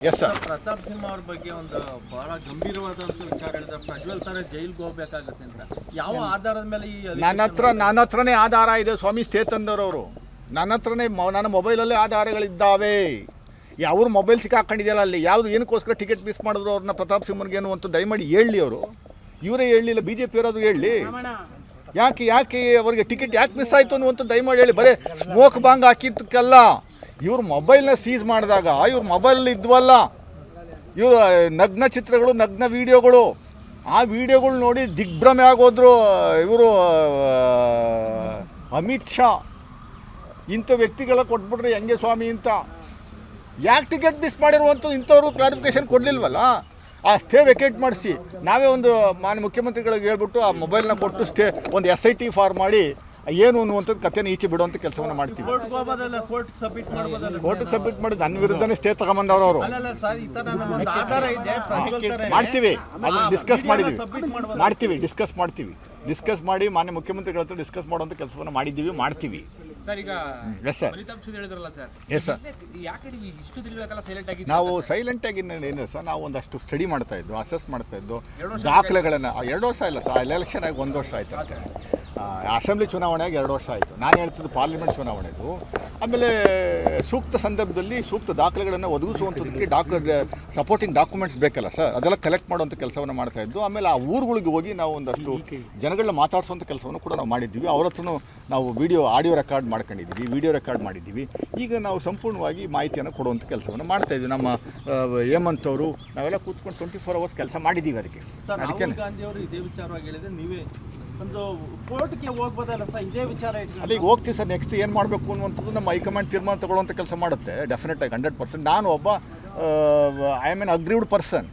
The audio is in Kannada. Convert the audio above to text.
Yes sir. ಪ್ರತಾಪ್ ಸಿಂಹ ಅವ್ರ ಬಗ್ಗೆ ಒಂದು ಬಹಳ ಗಂಭೀರವಾದಂಥ ವಿಚಾರ ಹೇಳಿದ್ರೆ ಪ್ರಜ್ವಲ್ ತರ ಜೈಲ್ಗೆ ಹೋಗ್ಬೇಕಾಗತ್ತೆ ಅಂತ. ಯಾವ ಆಧಾರದ ಮೇಲೆ ಈ ನನ್ನ ಹತ್ರನೇ ಆಧಾರ ಇದೆ ಸ್ವಾಮಿ ಸ್ಟೇತಂದರವರು. ನನ್ನ ಹತ್ರನೇ ನನ್ನ ಮೊಬೈಲಲ್ಲೇ ಆಧಾರಗಳಿದ್ದಾವೆ. ಅವ್ರ ಮೊಬೈಲ್ ಸಿಕ್ಕಾಕೊಂಡಿದೆಯಲ್ಲ ಅಲ್ಲಿ ಯಾವುದು ಏನಕ್ಕೋಸ್ಕರ ಟಿಕೆಟ್ ಮಿಸ್ ಮಾಡಿದ್ರು ಅವ್ರನ್ನ ಪ್ರತಾಪ್ ಸಿಂಹನ್ಗೇನು ಅಂತ ದಯಮಾಡಿ ಹೇಳಲಿ. ಅವರು ಇವರೇ ಹೇಳಲಿಲ್ಲ, ಬಿ ಜೆ ಪಿ ಅವರದು ಹೇಳಲಿ. ಯಾಕೆ ಅವರಿಗೆ ಟಿಕೆಟ್ ಯಾಕೆ ಮಿಸ್ ಆಯಿತು ಅನ್ನುವಂಥ ದಯಮಾಡಿ ಹೇಳಿ. ಬರೀ ಸ್ಮೋಕ್ ಬಾಂಗ್ ಹಾಕಿದ್ದಕ್ಕೆಲ್ಲ ಇವ್ರ ಮೊಬೈಲ್ನ ಸೀಸ್ ಮಾಡಿದಾಗ ಇವ್ರ ಮೊಬೈಲಲ್ಲಿ ಇದ್ವಲ್ಲ ಇವರು ನಗ್ನ ಚಿತ್ರಗಳು, ನಗ್ನ ವೀಡಿಯೋಗಳು, ಆ ವೀಡಿಯೋಗಳು ನೋಡಿ ದಿಗ್ಭ್ರಮೆ ಆಗೋದ್ರು ಇವರು ಅಮಿತ್ ಶಾ. ಇಂಥ ವ್ಯಕ್ತಿಗಳ ಕೊಟ್ಬಿಟ್ರೆ ಹೆಂಗೆ ಸ್ವಾಮಿ ಅಂತ. ಯಾಕೆ ಟಿಕೆಟ್ ಮಿಸ್ ಮಾಡಿರುವಂಥದ್ದು ಇಂಥವ್ರು ಕ್ಲಾರಿಫಿಕೇಷನ್ ಕೊಡಲಿಲ್ವಲ್ಲ. ಆ ಸ್ಟೇ ವೆಕೇಟ್ ಮಾಡಿಸಿ ನಾವೇ ಒಂದು ಮಾನ್ಯ ಮುಖ್ಯಮಂತ್ರಿಗಳಿಗೆ ಹೇಳ್ಬಿಟ್ಟು ಆ ಮೊಬೈಲ್ನ ಕೊಟ್ಟು ಒಂದು SIT ಫಾರ್ಮ್ ಮಾಡಿ ಏನು ಅನ್ನುವಂಥದ್ದು ಕಥೆನ ಈಚೆ ಬಿಡುವಂಥ ಕೆಲಸವನ್ನು ಮಾಡ್ತೀವಿ. ಕೋರ್ಟಿಗೆ ಸಬ್ಮಿಟ್ ಮಾಡಿ ನನ್ನ ವಿರುದ್ಧನೇ ಸ್ಟೇ ತಗೊಂಬಂದವರು ಅವರು. ಮಾಡ್ತೀವಿ, ಅದನ್ನು ಡಿಸ್ಕಸ್ ಮಾಡ್ತೀವಿ. ಡಿಸ್ಕಸ್ ಮಾಡಿ ಮಾನ್ಯ ಮುಖ್ಯಮಂತ್ರಿಗಳ ಹತ್ರ ಡಿಸ್ಕಸ್ ಮಾಡುವಂಥ ಕೆಲಸವನ್ನು ಮಾಡಿದ್ದೀವಿ, ಮಾಡ್ತೀವಿ. ನಾವು ಸೈಲೆಂಟಾಗಿ ಏನಿಲ್ಲ ಸರ್, ನಾವು ಒಂದಷ್ಟು ಸ್ಟಡಿ ಮಾಡ್ತಾಯಿದ್ದು, ಅಸೆಸ್ ಮಾಡ್ತಾಯಿದ್ದು, ದಾಖಲೆಗಳನ್ನು 2 ವರ್ಷ ಇಲ್ಲ ಸರ್, ಎಲೆಕ್ಷನ್ ಆಗಿ 1 ವರ್ಷ ಆಯ್ತು ಅಷ್ಟೇ. ಅಸೆಂಬ್ಲಿ ಚುನಾವಣೆಯಾಗಿ 2 ವರ್ಷ ಆಯಿತು. ನಾನು ಹೇಳ್ತಿದ್ದು ಪಾರ್ಲಿಮೆಂಟ್ ಚುನಾವಣೆದು. ಆಮೇಲೆ ಸೂಕ್ತ ಸಂದರ್ಭದಲ್ಲಿ ಸೂಕ್ತ ದಾಖಲೆಗಳನ್ನು ಒದಗಿಸುವಂಥದ್ದಕ್ಕೆ ಸಪೋರ್ಟಿಂಗ್ ಡಾಕ್ಯುಮೆಂಟ್ಸ್ ಬೇಕಲ್ಲ ಸರ್, ಅದೆಲ್ಲ ಕಲೆಕ್ಟ್ ಮಾಡುವಂಥ ಕೆಲಸವನ್ನು ಮಾಡ್ತಾಯಿದ್ದು. ಆಮೇಲೆ ಆ ಊರುಗಳಿಗೆ ಹೋಗಿ ನಾವು ಒಂದಷ್ಟು ಜನಗಳನ್ನ ಮಾತಾಡಿಸುವಂಥ ಕೆಲಸವನ್ನು ಕೂಡ ನಾವು ಮಾಡಿದ್ದೀವಿ. ಅವ್ರ ಹತ್ರನೂ ನಾವು ಆಡಿಯೋ ರೆಕಾರ್ಡ್ ಮಾಡ್ಕೊಂಡಿದ್ದೀವಿ, ವಿಡಿಯೋ ರೆಕಾರ್ಡ್ ಮಾಡಿದ್ದೀವಿ. ಈಗ ನಾವು ಸಂಪೂರ್ಣವಾಗಿ ಮಾಹಿತಿಯನ್ನು ಕೊಡುವಂಥ ಕೆಲಸವನ್ನು ಮಾಡ್ತಾಯಿದ್ದೀವಿ. ನಮ್ಮ ಹೇಮಂತ್ ಅವರು ನಾವೆಲ್ಲ ಕೂತ್ಕೊಂಡು 24 ಅವರ್ಸ್ ಕೆಲಸ ಮಾಡಿದ್ದೀವಿ. ಅದಕ್ಕೆ ಗಾಂಧಿ ಅವರು ಇದೇ ವಿಚಾರವಾಗಿ ಹೇಳಿದ್ರೆ ನೀವೇ ಒಂದು ಕೋರ್ಟ್ಗೆ ಹೋಗ್ಬೋದಲ್ಲ ಸರ್, ಇದೇ ವಿಚಾರ ಅಲ್ಲಿಗೆ ಹೋಗ್ತೀವಿ ಸರ್. ನೆಕ್ಸ್ಟ್ ಏನು ಮಾಡಬೇಕು ಅನ್ನುವಂಥದ್ದು ನಮ್ಮ ಹೈಕಮಾಂಡ್ ತೀರ್ಮಾನ ತಗೊಳ್ಳುವಂಥ ಕೆಲಸ ಮಾಡುತ್ತೆ ಡೆಫಿನೆಟಾಗಿ 100%. ನಾನು ಒಬ್ಬ I am an aggrieved person.